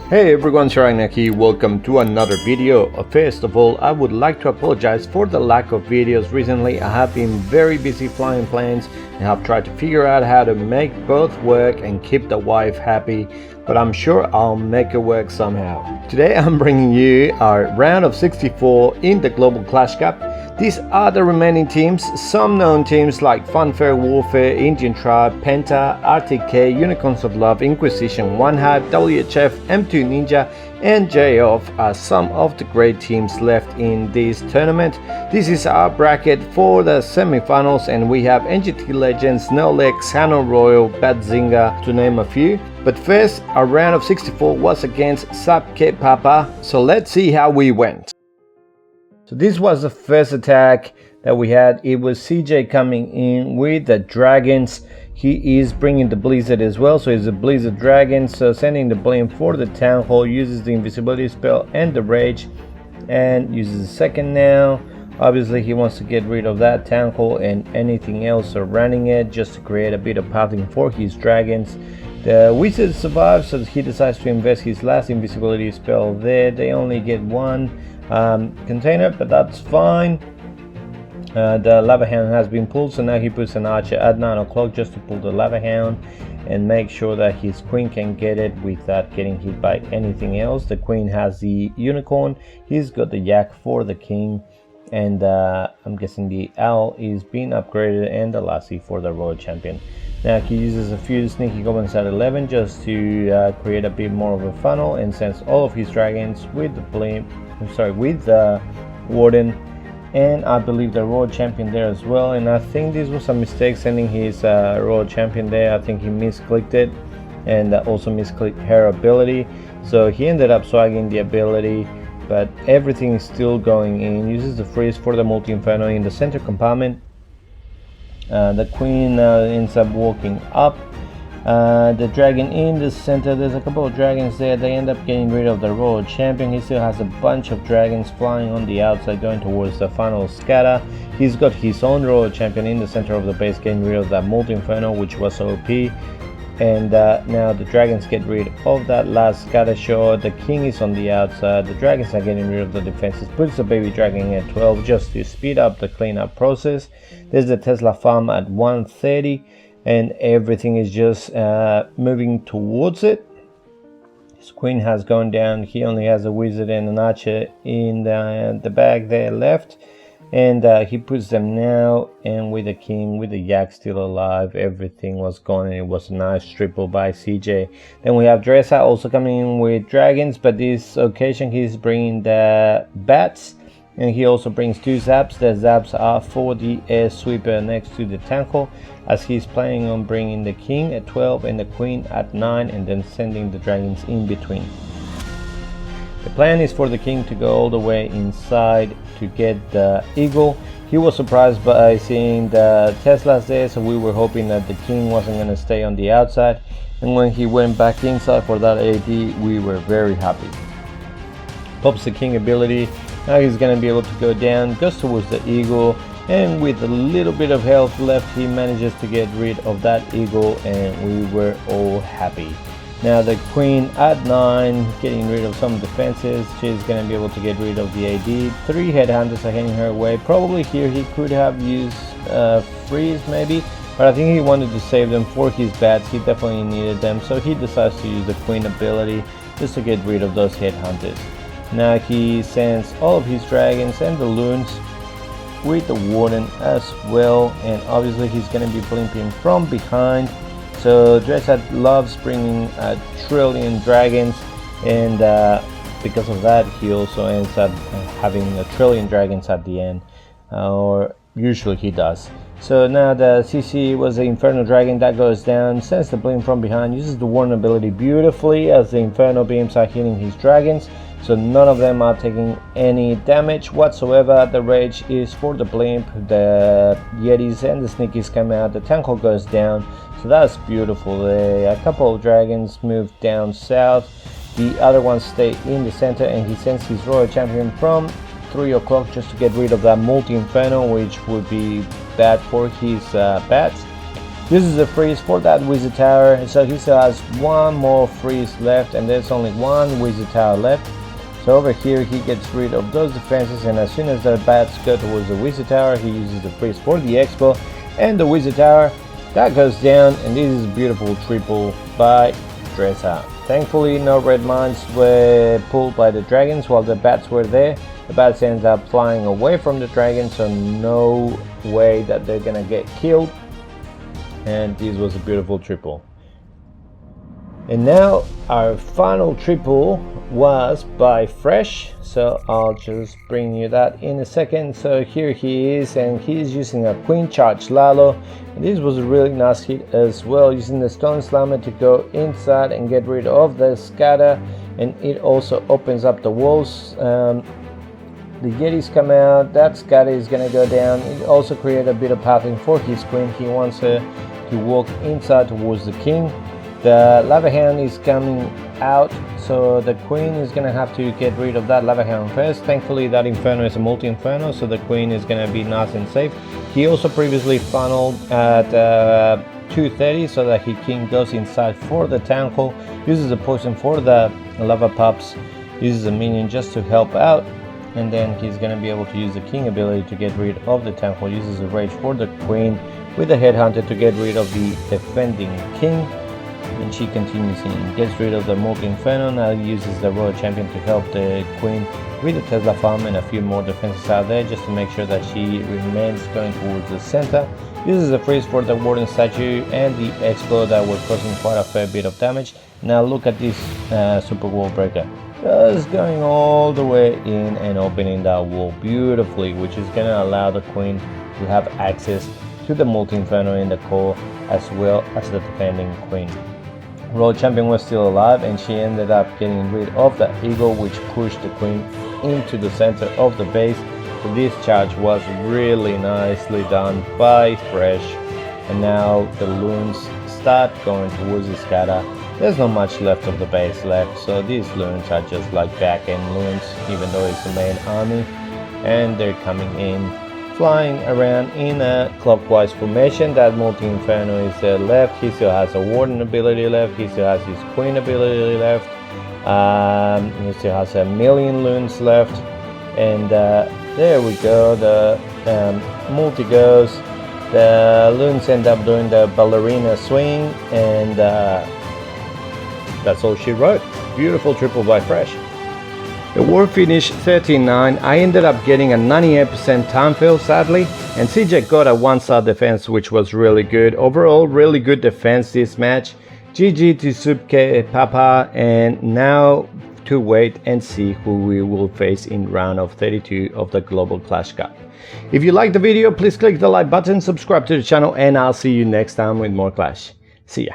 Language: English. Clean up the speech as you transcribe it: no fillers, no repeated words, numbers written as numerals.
Hey everyone, Agnach here. Welcome to another video. First of all, I would like to apologize for the lack of videos recently. I have been very busy flying planes and have tried to figure out how to make both work and keep the wife happy, but I'm sure I'll make it work somehow. Today I'm bringing you our round of 64 in the Global Clash Cup. These are the remaining teams. Some known teams like Funfair Warfare, Indian Tribe, Penta, RTK, Unicorns of Love, Inquisition, One Hype, WHF, M2 Ninja and J-Off are some of the great teams left in this tournament. This is our bracket for the semi-finals and we have NGT Legends, Nolex, Hano Royal, Batzinga to name a few. But first, our round of 64 was against Sab Ke Papa, so let's see how we went. So this was the first attack that we had. It was CJ coming in with the dragons. He is bringing the blizzard as well, so it's a blizzard dragon. So sending the blame for the town hall, uses the invisibility spell and the rage, and uses the second now. Obviously he wants to get rid of that town hall and anything else surrounding it, just to create a bit of pathing for his dragons. The wizard survives, so he decides to invest his last invisibility spell there. They only get one container, but that's fine. The lava hound has been pulled, so now he puts an archer at 9 o'clock just to pull the lava hound and make sure that his queen can get it without getting hit by anything else. The queen has the unicorn, he's got the yak for the king, and I'm guessing the owl is being upgraded, and the lassie for the royal champion. Now he uses a few sneaky goblins at 11 just to create a bit more of a funnel, and sends all of his dragons with the with the warden, and I believe the royal champion there as well. And I think this was a mistake sending his royal champion there. I think he misclicked it, and also misclicked her ability, so he ended up swagging the ability, but everything is still going in. Uses the freeze for the multi-inferno in the center compartment. The queen ends up walking up. The dragon in the center, there's a couple of dragons there. They end up getting rid of the royal champion. He still has a bunch of dragons flying on the outside going towards the final scatter. He's got his own royal champion in the center of the base, getting rid of that multi-inferno, which was OP. And now the dragons get rid of that last scatter shot. The king is on the outside. The dragons are getting rid of the defenses. Puts the baby dragon at 12 just to speed up the cleanup process. There's the Tesla farm at 130, and everything is just moving towards it. His queen has gone down. He only has a wizard and an archer in the bag there left, and he puts them now, and with the king, with the yak still alive, everything was gone, and it was a nice triple by CJ. Then we have Dressa also coming in with dragons, but this occasion he's bringing the bats, and he also brings two zaps. The zaps are for the air sweeper next to the tankle, as he's planning on bringing the king at 12 and the queen at 9, and then sending the dragons in between. The plan is for the king to go all the way inside to get the eagle. He was surprised by seeing the Teslas there, so we were hoping that the king wasn't going to stay on the outside, and when he went back inside for that AD, we were very happy. Pops the king ability. Now he's going to be able to go down, goes towards the eagle, and with a little bit of health left, he manages to get rid of that eagle, and we were all happy. Now the queen at 9, getting rid of some defenses. She's going to be able to get rid of the AD. 3 headhunters are heading her way. Probably here he could have used freeze maybe, but I think he wanted to save them for his bats. He definitely needed them, so he decides to use the queen ability just to get rid of those headhunters. Now he sends all of his dragons and the loons with the warden as well, and obviously he's going to be blimping from behind. So Dragbat loves bringing a trillion dragons, and because of that he also ends up having a trillion dragons at the end, or usually he does. So now the CC was the Inferno Dragon that goes down, sends the blink from behind, uses the warden ability beautifully as the Inferno beams are hitting his dragons, so none of them are taking any damage whatsoever. The rage is for the blimp, the yetis and the sneakies come out, the tankle goes down, so that's beautiful there. A couple of dragons move down south, the other ones stay in the center, and he sends his royal champion from 3 o'clock just to get rid of that multi-inferno, which would be bad for his bats. Uses a freeze for that wizard tower, so he still has one more freeze left, and there's only one wizard tower left. So over here he gets rid of those defenses, and as soon as the bats go towards the wizard tower, he uses the freeze for the expo and the wizard tower. That goes down, and this is a beautiful triple by Dragbat. Thankfully no red mines were pulled by the dragons while the bats were there. The bats end up flying away from the dragon, so no way that they're gonna get killed. And this was a beautiful triple. And now our final triple was by Fresh, so I'll just bring you that in a second. So here he is, and he's using a queen charge lalo, and this was a really nice hit as well, using the stone slammer to go inside and get rid of the scatter, and it also opens up the walls. The Yetis come out, that scatter is going to go down. It also created a bit of pathing for his queen. He wants her to walk inside towards the king. The lava hound is coming out, so the queen is going to have to get rid of that lava hound first. Thankfully that inferno is a multi-inferno, so the queen is going to be nice and safe. He also previously funneled at 230 so that his king goes inside for the town hall, uses a poison for the lava pups, uses a minion just to help out, and then he's going to be able to use the king ability to get rid of the town hall, uses a rage for the queen with the headhunter to get rid of the defending king, and she continues in, gets rid of the multi-inferno. Now uses the royal champion to help the queen with the Tesla farm and a few more defenses out there just to make sure that she remains going towards the center. Uses a freeze for the warden statue and the explode that was causing quite a fair bit of damage. Now look at this super wall breaker, just going all the way in and opening that wall beautifully, which is going to allow the queen to have access to the multi-inferno in the core as well as the defending queen. Royal champion was still alive, and she ended up getting rid of the eagle, which pushed the queen into the center of the base. So this charge was really nicely done by Fresh, and now the loons start going towards the scatter. There's not much left of the base left, so these loons are just like back end loons, even though it's the main army, and they're coming in, flying around in a clockwise formation. That multi-inferno is left. He still has a warden ability left, he still has his queen ability left, he still has a million loons left, and there we go, the multi goes, the loons end up doing the ballerina swing, and that's all she wrote. Beautiful triple by Fresh. The war finished 13-9. I ended up getting a 98% time fill, sadly, and CJ got a 1-star defense, which was really good. Overall, really good defense this match. GG to Sab Ke Papa, and now to wait and see who we will face in round of 32 of the Global Clash Cup. If you liked the video, please click the like button, subscribe to the channel, and I'll see you next time with more Clash. See ya.